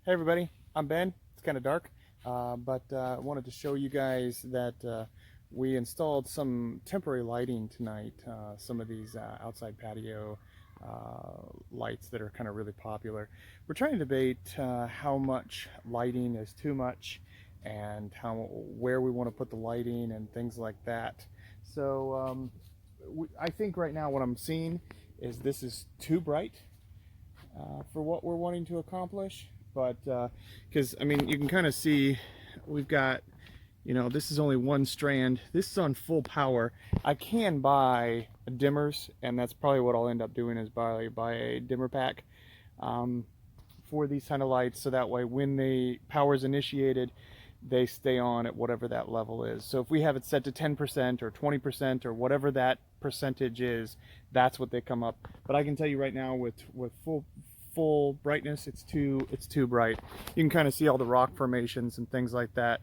Hey everybody, I'm Ben. It's kind of dark, but I wanted to show you guys that we installed some temporary lighting tonight. Some of these outside patio lights that are kind of really popular. We're trying to debate how much lighting is too much and where we want to put the lighting and things like that. So I think right now what I'm seeing is this is too bright for what we're wanting to accomplish. But because I mean, you can kind of see we've got, this is only one strand. This is on full power. I can buy dimmers, and that's probably what I'll end up doing is buy a dimmer pack for these kind of lights, so that way when the power is initiated, they stay on at whatever that level is. So if we have it set to 10% or 20% or whatever that percentage is, that's what they come up. But I can tell you right now, with full brightness, it's too bright. You can kind of see all the rock formations and things like that.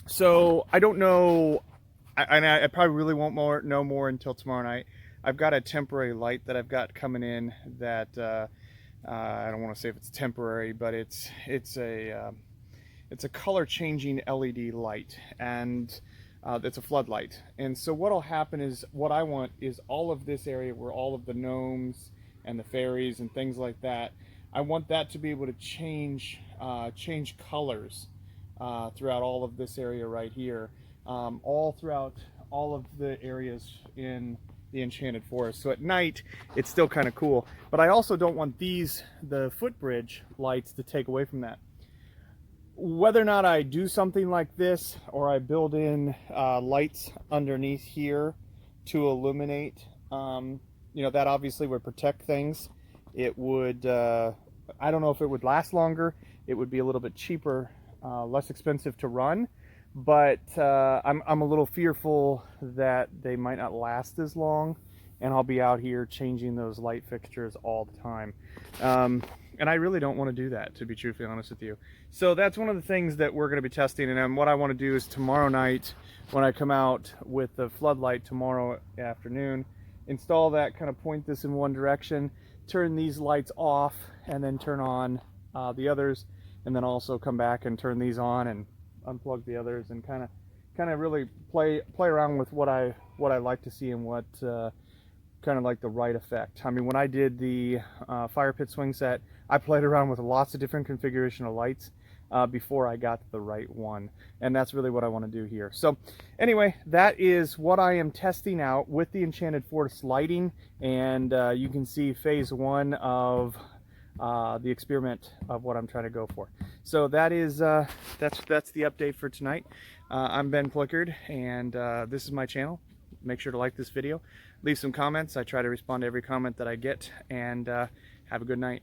So I don't know, I probably really won't know more until tomorrow night. I've got a temporary light that I've got coming in that I don't want to say if it's temporary, but it's a color changing LED light, and it's a floodlight. And so what'll happen is, what I want is all of this area where all of the gnomes and the fairies and things like that, I want that to be able to change colors throughout all of this area right here, all throughout all of the areas in the Enchanted Forest. So at night it's still kind of cool, but I also don't want the footbridge lights to take away from that. Whether or not I do something like this, or I build in lights underneath here to illuminate, that obviously would protect things. It would, I don't know if it would last longer. It would be a little bit cheaper, less expensive to run, but I'm a little fearful that they might not last as long, and I'll be out here changing those light fixtures all the time. And I really don't want to do that, to be truthfully honest with you. So that's one of the things that we're going to be testing. And what I want to do is tomorrow night, when I come out with the floodlight tomorrow afternoon, install that, kind of point this in one direction, turn these lights off, and then turn on the others, and then also come back and turn these on and unplug the others, and kind of really play around with what I like to see, and what kind of like the right effect. I mean, when I did the fire pit swing set, I played around with lots of different configuration of lights before I got the right one, and that's really what I want to do here. So anyway, that is what I am testing out with the Enchanted Forest lighting, and you can see phase one of the experiment of what I'm trying to go for. So that is that's the update for tonight. I'm Ben Plickard, and this is my channel. Make sure to like this video, leave some comments. I try to respond to every comment that I get, and have a good night.